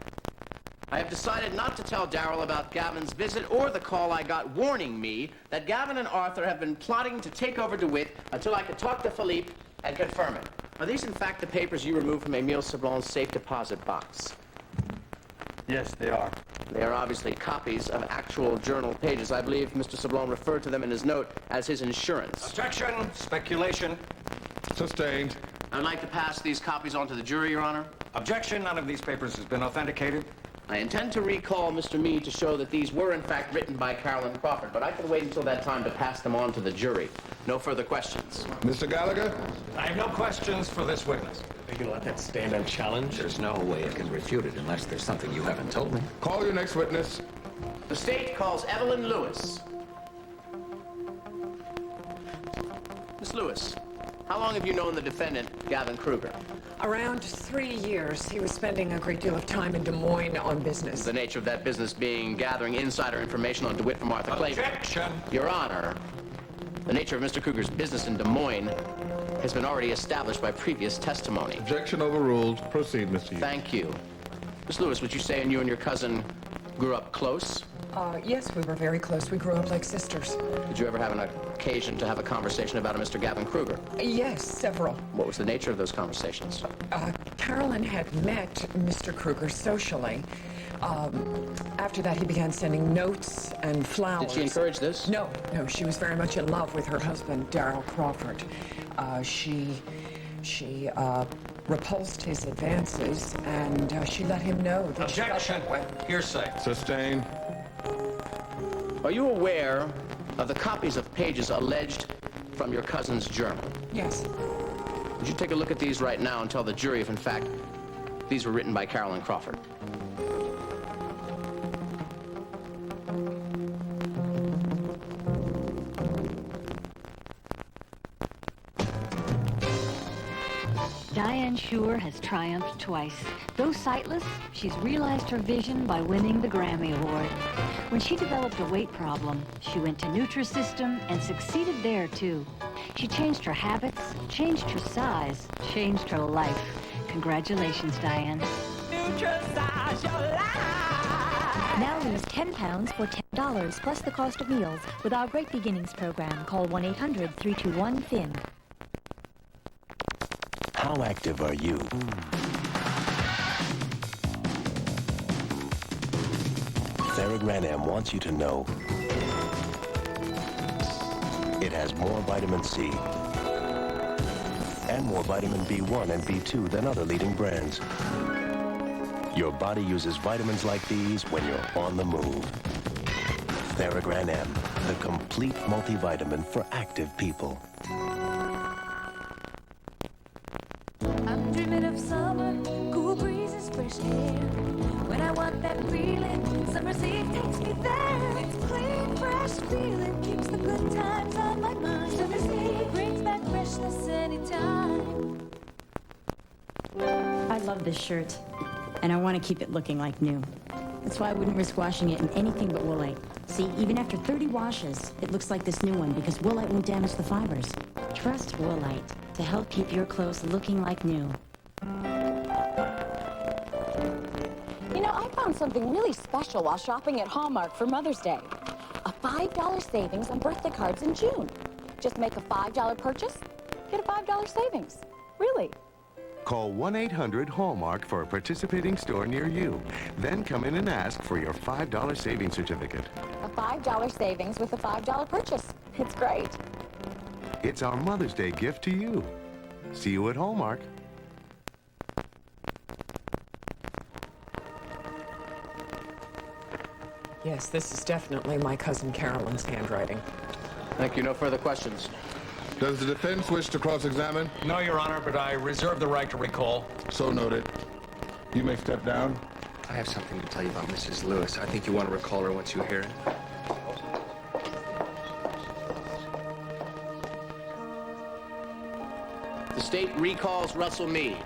I have decided not to tell Darrell about Gavin's visit or the call I got warning me that Gavin and Arthur have been plotting to take over DeWitt until I could talk to Philippe and confirm it. Are these, in fact, the papers you removed from Emile Seblon's safe deposit box? Yes, they are. They are obviously copies of actual journal pages. I believe Mr. Seblon referred to them in his note as his insurance. Objection! Speculation. Sustained. I'd like to pass these copies on to the jury, Your Honor. Objection! None of these papers has been authenticated. I intend to recall Mr. Meade to show that these were, in fact, written by Carolyn Crawford, but I can wait until that time to pass them on to the jury. No further questions. Mr. Gallagher? I have no questions for this witness. Are you going to let that stand unchallenged? There's no way I can refute it unless there's something you haven't told me. Call your next witness. The state calls Evelyn Lewis. Miss Lewis, how long have you known the defendant, Gavin Kruger? Around 3 years. He was spending a great deal of time in Des Moines on business. The nature of that business being gathering insider information on DeWitt from Arthur Clayton. Objection! Your Honor, the nature of Mr. Kruger's business in Des Moines has been already established by previous testimony. Objection overruled. Proceed, Mr. Hughes. Thank you. Miss Lewis, would you say you and your cousin grew up close? Yes, we were very close. We grew up like sisters. Did you ever have an occasion to have a conversation about a Mr. Gavin Kruger? Yes, several. What was the nature of those conversations? Carolyn had met Mr. Kruger socially. After that, he began sending notes and flowers. Did she encourage this? No, she was very much in love with her husband, Darryl Crawford. She repulsed his advances, and she let him know that Objection! Hearsay. Sustained. Are you aware of the copies of pages alleged from your cousin's journal? Yes. Would you take a look at these right now and tell the jury if, in fact, these were written by Carolyn Crawford? Diane Shure has triumphed twice. Though sightless, she's realized her vision by winning the Grammy Award. When she developed a weight problem, she went to Nutrisystem and succeeded there, too. She changed her habits, changed her size, changed her life. Congratulations, Diane. Nutrisize your life. Now lose 10 pounds for $10 plus the cost of meals with our Great Beginnings program. Call 1-800-321-THIN. How active are you? Theragram M wants you to know it has more vitamin C and more vitamin B1 and B2 than other leading brands. Your body uses vitamins like these when you're on the move. Theragram M, the complete multivitamin for active people. I'm dreaming of summer, cool breezes, fresh air. When I want that feeling, summer's eve takes me there. It's clean, fresh feeling, keeps the good times on my mind. Summer's eve brings back freshness anytime. I love this shirt, and I want to keep it looking like new. That's why I wouldn't risk washing it in anything but Woolite. See, even after 30 washes, it looks like this new one because Woolite won't damage the fibers. Trust Woolite to help keep your clothes looking like new. You know, I found something really special while shopping at Hallmark for Mother's Day. A $5 savings on birthday cards in June. Just make a $5 purchase, get a $5 savings. Really. Call 1-800-HALLMARK for a participating store near you. Then come in and ask for your $5 savings certificate. A $5 savings with a $5 purchase. It's great. It's our Mother's Day gift to you. See you at Hallmark. Yes, this is definitely my cousin Carolyn's handwriting. Thank you. No further questions. Does the defense wish to cross-examine? No, Your Honor, but I reserve the right to recall. So noted. You may step down. I have something to tell you about Mrs. Lewis. I think you want to recall her once you hear it. The state recalls Russell Meade.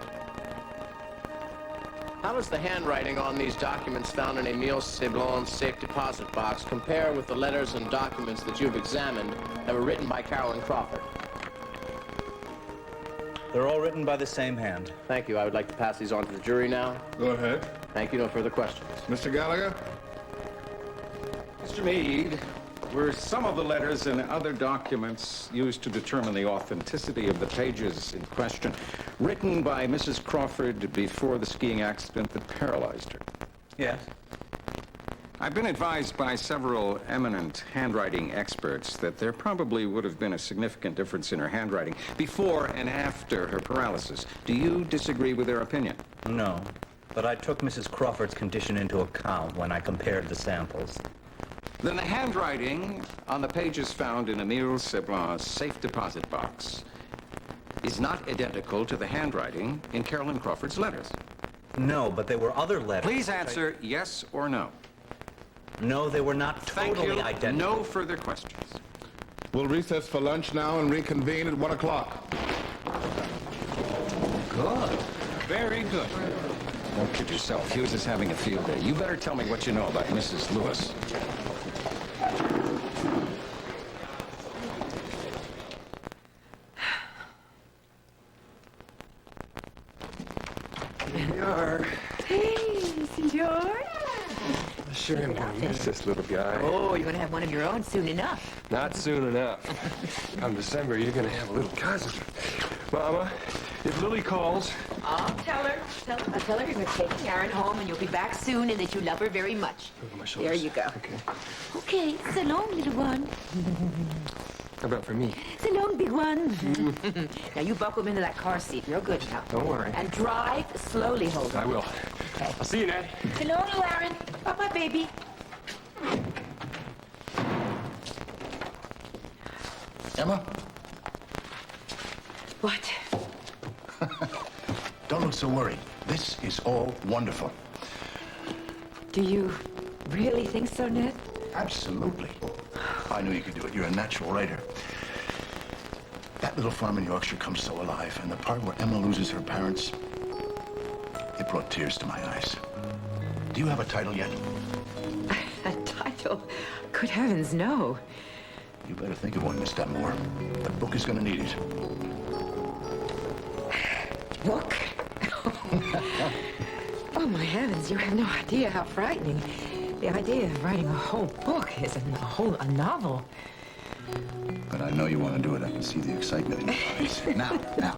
How does the handwriting on these documents found in Emile Seblon's safe deposit box compare with the letters and documents that you've examined that were written by Carolyn Crawford? They're all written by the same hand. Thank you. I would like to pass these on to the jury now. Go ahead. Thank you. No further questions. Mr. Gallagher? Mr. Meade, were some of the letters and other documents used to determine the authenticity of the pages in question written by Mrs. Crawford before the skiing accident that paralyzed her? Yes. I've been advised by several eminent handwriting experts that there probably would have been a significant difference in her handwriting before and after her paralysis. Do you disagree with their opinion? No, but I took Mrs. Crawford's condition into account when I compared the samples. Then the handwriting on the pages found in Emile Seblon's safe deposit box is not identical to the handwriting in Carolyn Crawford's letters. No, but there were other letters. Please answer yes or no. No, they were not totally identical. No further questions. We'll recess for lunch now and reconvene at 1 o'clock. Good. Very good. Don't kid yourself. Hughes is having a field day. You better tell me what you know about Mrs. Lewis. Here we are. Hey, Senor. I sure am going to miss this little guy. Oh, you're going to have one of your own soon enough. Not soon enough. Come December, you're going to have a little cousin. Mama, if Lily calls... I'll tell her. I'll tell her you're going to take Karen home and you'll be back soon and that you love her very much. There you go. Okay. Okay, so long, little one. How about for me? So long, big one. Now you buckle him into that car seat real good now. Don't worry. And drive slowly, Holden. I will. Okay. I'll see you, Natty. So long, little Aaron. Bye-bye, baby. Emma? What? Don't look so worried. This is all wonderful. Do you really think so, Ned? Absolutely. I knew you could do it. You're a natural writer. That little farm in Yorkshire comes so alive, and the part where Emma loses her parents, it brought tears to my eyes. Do you have a title yet? A title? Good heavens, no. You better think of one, Miss Dunmore. The book is going to need it. Book? Oh, my heavens, you have no idea how frightening. The idea of writing a whole book is a novel. But I know you want to do it. I can see the excitement in your eyes. Now,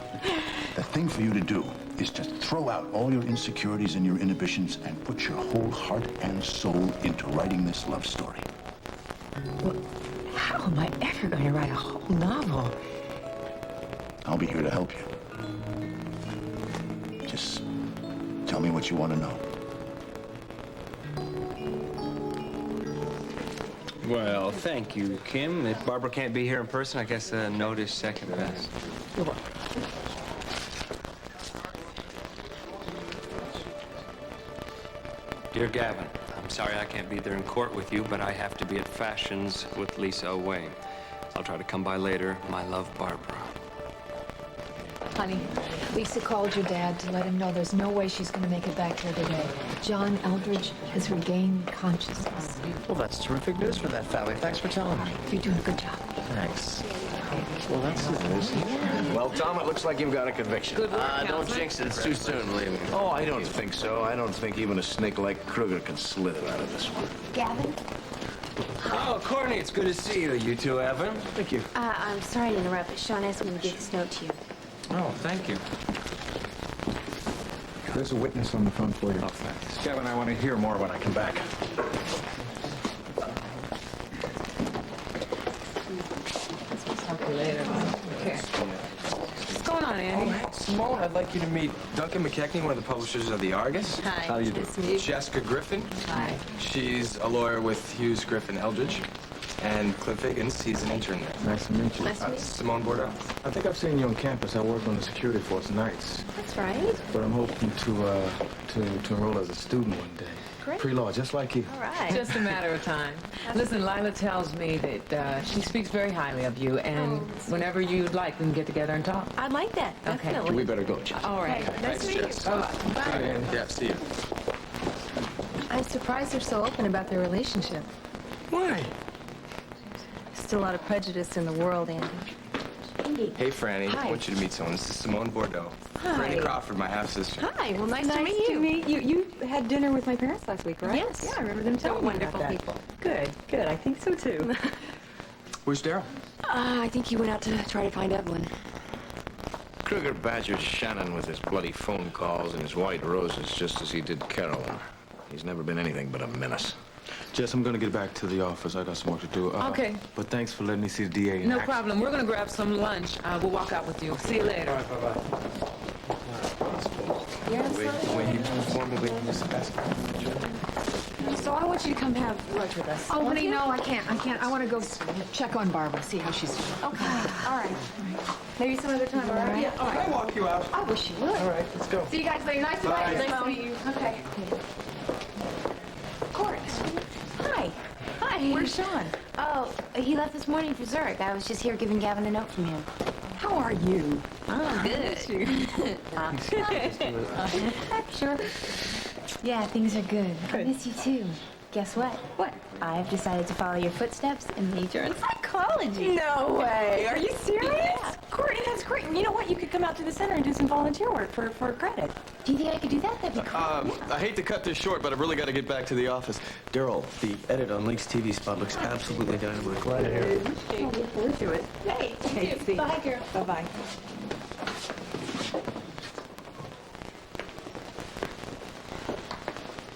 the thing for you to do is just throw out all your insecurities and your inhibitions and put your whole heart and soul into writing this love story. Well, how am I ever going to write a whole novel? I'll be here to help you. Just tell me what you want to know. Well, thank you, Kim. If Barbara can't be here in person, I guess a note is second best. You're welcome. Dear Gavin, I'm sorry I can't be there in court with you, but I have to be at Fashions with Lisa away. I'll try to come by later. My love, Barbara. Honey, Lisa called your dad to let him know there's no way she's going to make it back here today. John Aldridge has regained consciousness. Well, that's terrific news for that family. Thanks for telling me. You're doing a good job. Thanks. Well, that's nice. Well, Tom, it looks like you've got a conviction. Good work, Don't Counselor. jinx it. It's too soon, believe me. Oh, I don't think so. I don't think even a snake like Kruger can slither out of this one. Gavin? Oh, Courtney, it's good to see you. You too, Evan. Thank you. I'm sorry to interrupt, but Sean asked me to give this note to you. Oh, thank you. There's a witness on the phone for you. Oh, thanks. Kevin, I want to hear more when I come back. Talk to you later. Okay. What's going on, Andy? Oh, Simone, I'd like you to meet Duncan McKechnie, one of the publishers of the Argus. Hi. How do you do? Nice to meet you. Jessica Griffin. Hi. She's a lawyer with Hughes Griffin Eldridge. And Cliff Higgins, he's an intern there. Nice to meet you. Nice to meet you. Simone Bordeaux. I think I've seen you on campus. I work on the security force nights. That's right. But I'm hoping to enroll as a student one day. Great. Pre-law, just like you. All right. Just a matter of time. Listen, Lila tells me that she speaks very highly of you, and whenever you'd like, we can get together and talk. I'd like that, Okay. definitely. We better go, Jess. All right. Nice to meet you. Jess. Bye. Yeah, see you. I'm surprised they're so open about their relationship. Why? Still a lot of prejudice in the world, Andy. Hey, Frannie. Hi. I want you to meet someone. This is Simone Bordeaux. Hi. Frannie Crawford, my half-sister. Hi, well, nice to meet you. You had dinner with my parents last week, right? Yes. Yeah, I remember them telling me about wonderful that. people. Good, good. I think so, too. Where's Daryl? I think he went out to try to find Evelyn. Kruger badgers Shannon with his bloody phone calls and his white roses just as he did Carolyn. He's never been anything but a menace. Jess, I'm gonna get back to the office. I got some work to do. Okay. But thanks for letting me see the DA in No action. problem. We're going to grab some lunch. We'll walk out with you. See you later. All right, bye-bye. When he performed the week, Miss Basketball. So I want you to come have lunch with us. Oh, won't honey, you? no, I can't. I want to go check on Barbara, see how she's doing. Okay, all right. Maybe some other time, all right? Yeah, all Can I walk you out? I wish you would. All right, let's go. See you guys later. Nice to Bye. meet you. Nice to meet you. Okay. Court. Hi. Hi. Where's Sean? Oh, he left this morning for Zurich. I was just here giving Gavin a note from him. How are you? Oh, good. Sure. Yeah, things are good. I miss you too. Guess what? What? I've decided to follow your footsteps and major in psychology. No way. Are you serious? Yeah. Great, that's great. You know what? You could come out to the center and do some volunteer work for credit. Do you think I could do that? That'd be cool. I hate to cut this short, but I've really got to get back to the office. Daryl, the edit on Leaks TV spot looks absolutely dynamite. Glad to hear it. Okay, look forward to it. Hey, Bye, girl. Bye-bye.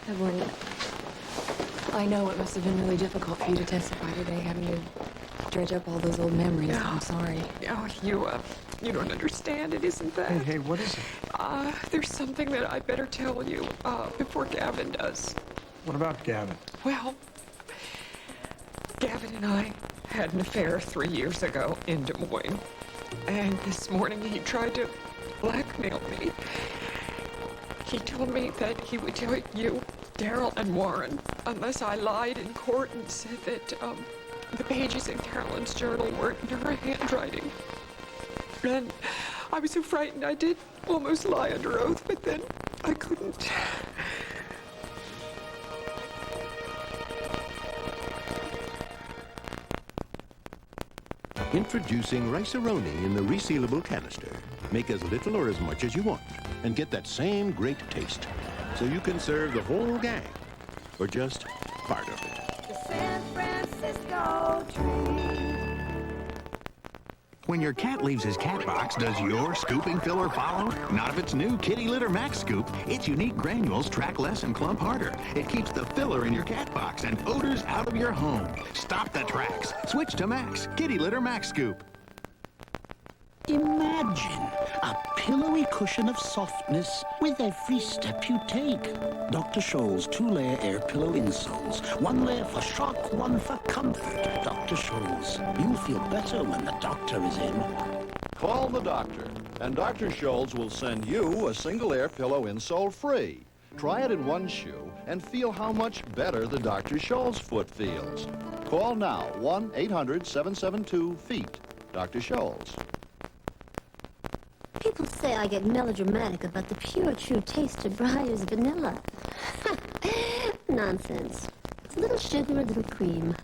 Seblon, I know it must have been really difficult for you to testify today, having to dredge up all those old memories. I'm sorry. Oh, you don't understand. It isn't that. Hey, what is it? There's something that I better tell you before Gavin does. What about Gavin? Well, Gavin and I had an affair 3 years ago in Des Moines. And this morning he tried to blackmail me. He told me that he would tell you, Daryl and Warren, unless I lied in court and said that the pages in Carolyn's journal weren't in her handwriting. And I was so frightened I did almost lie under oath, but then I couldn't. Introducing Rice-A-Roni in the resealable canister. Make as little or as much as you want and get that same great taste. So you can serve the whole gang or just part of it. The San Francisco tree. When your cat leaves his cat box, does your scooping filler follow? Not if it's new Kitty Litter Max Scoop. Its unique granules track less and clump harder. It keeps the filler in your cat box and odors out of your home. Stop the tracks. Switch to Max. Kitty Litter Max Scoop. Imagine a pillowy cushion of softness with every step you take. Dr. Scholl's 2-layer air pillow insoles. 1 layer for shock, 1 for comfort. Dr. Scholl's. You'll feel better when the doctor is in. Call the doctor, and Dr. Scholl's will send you a single air pillow insole free. Try it in one shoe and feel how much better the Dr. Scholl's foot feels. Call now, 1-800-772-FEET. Dr. Scholl's. People say I get melodramatic about the pure, true taste of Breyer's vanilla. Nonsense. It's a little sugar, a little cream.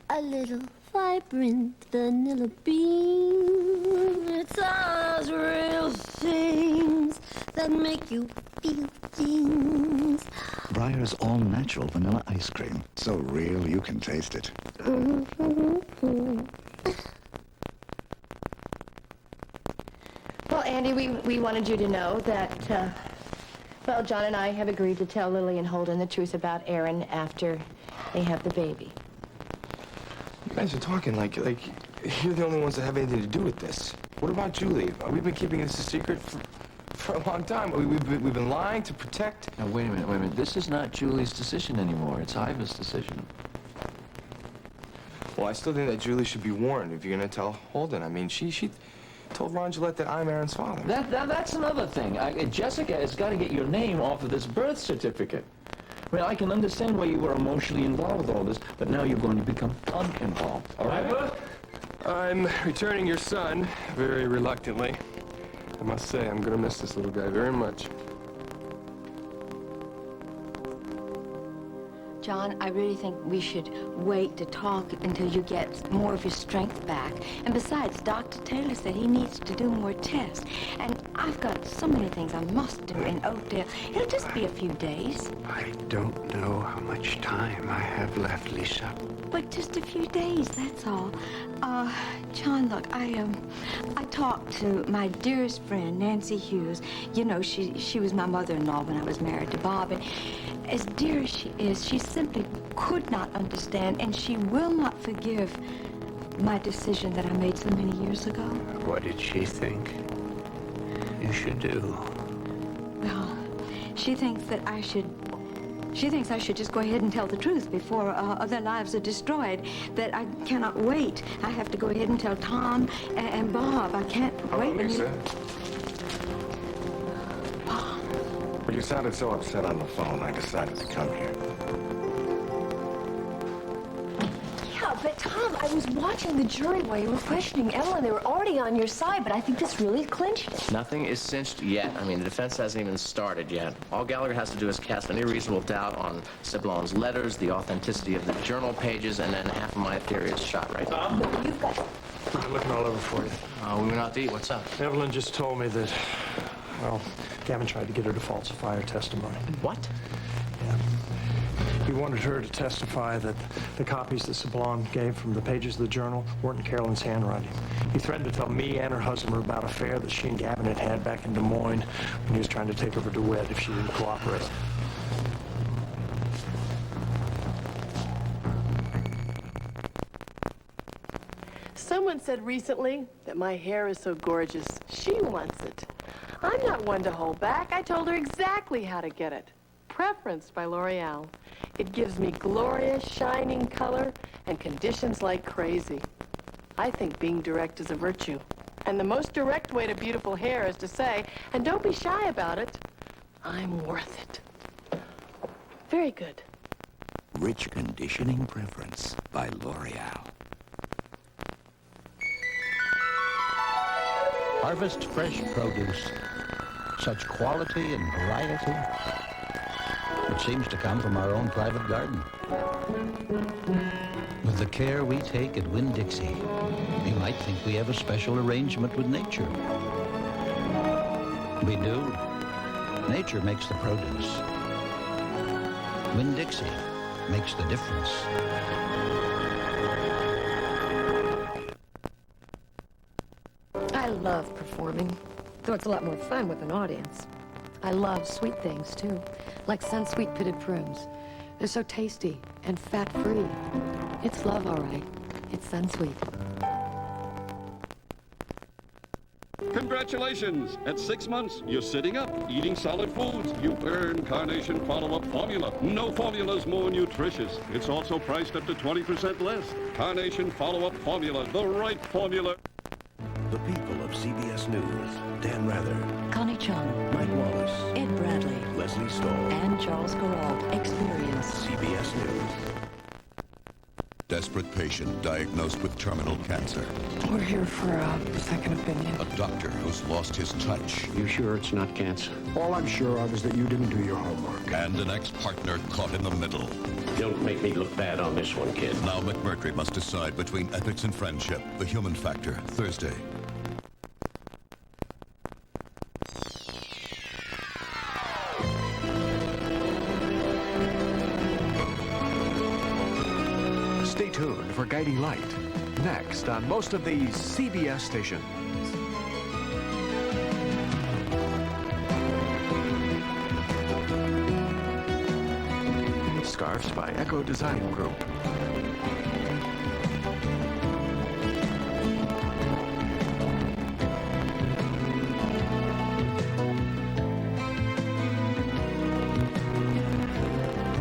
A little vibrant vanilla bean. It's all those real things that make you feel things. Breyer's all-natural vanilla ice cream. So real you can taste it. Well, Andy, we wanted you to know that, well, John and I have agreed to tell Lily and Holden the truth about Aaron after they have the baby. You guys are talking like you're the only ones that have anything to do with this. What about Julie? We've been keeping this a secret for a long time. We've been lying to protect... Now, wait a minute. This is not Julie's decision anymore. It's Iva's decision. Well, I still think that Julie should be warned if you're going to tell Holden. I mean, she told Ron Gillette that I'm Aaron's father. That's another thing. Jessica has got to get your name off of this birth certificate. I mean, I can understand why you were emotionally involved with all this, but now you're going to become uninvolved, all right? Iva, I'm returning your son, very reluctantly. I must say, I'm going to miss this little guy very much. John, I really think we should wait to talk until you get more of your strength back. And besides, Dr. Taylor said he needs to do more tests. And I've got so many things I must do in Oakdale. It'll just be a few days. I don't know how much time I have left, Lisa. But just a few days, that's all. John, look, I talked to my dearest friend, Nancy Hughes. You know, she was my mother-in-law when I was married to Bob. And as dear as she is, she simply could not understand, and she will not forgive my decision that I made so many years ago. What did she think you should do? Well, she thinks that I should just go ahead and tell the truth before their lives are destroyed. That I cannot wait. I have to go ahead and tell Tom and Bob. I can't wait. Lisa. Well, you sounded so upset on the phone, I decided to come here. but Tom, I was watching the jury while you were questioning Ellen. They were already on your side, but I think this really clinched it. Nothing is cinched yet. I mean, the defense hasn't even started yet. All Gallagher has to do is cast any reasonable doubt on Seblon's letters, the authenticity of the journal pages, and then half of my theory is shot right there. You've got... I'm looking all over for you. We went out to eat. What's up? Evelyn just told me that, well, Gavin tried to get her to falsify her testimony. What? Yeah. He wanted her to testify that the copies that Seblon gave from the pages of the journal weren't in Carolyn's handwriting. He threatened to tell me and her husband about an affair that she and Gavin had had back in Des Moines when he was trying to take over DeWitt if she didn't cooperate. Someone said recently that my hair is so gorgeous, she wants it. I'm not one to hold back. I told her exactly how to get it. Preferenced by L'Oreal. It gives me glorious, shining color and conditions like crazy. I think being direct is a virtue. And the most direct way to beautiful hair is to say, and don't be shy about it, I'm worth it. Very good. Rich Conditioning Preference by L'Oreal. Harvest fresh produce. Such quality and variety. It seems to come from our own private garden. With the care we take at Winn-Dixie, you might think we have a special arrangement with nature. We do. Nature makes the produce. Winn-Dixie makes the difference. I love performing, though it's a lot more fun with an audience. I love sweet things, too, like Sunsweet pitted prunes. They're so tasty and fat-free. It's love, all right. It's Sunsweet. Congratulations! At 6 months, you're sitting up, eating solid foods. You've earned Carnation Follow-Up Formula. No formula's more nutritious. It's also priced up to 20% less. Carnation Follow-Up Formula, the right formula. The people of CBS News. Dan Rather. Connie Chung. Mike Wallace. Ed Bradley. Leslie Stahl. And Charles Garrald. Experience. CBS News. Desperate patient diagnosed with terminal cancer. We're here for a second opinion. A doctor who's lost his touch. You sure it's not cancer? All I'm sure of is that you didn't do your homework. And an ex-partner caught in the middle. Don't make me look bad on this one, kid. Now McMurtry must decide between ethics and friendship. The Human Factor, Thursday. Stay tuned for Guiding Light, next on most of these CBS stations. Scarves by Echo Design Group.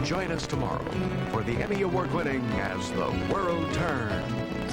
Join us tomorrow for the Emmy Award-winning As the World Turns.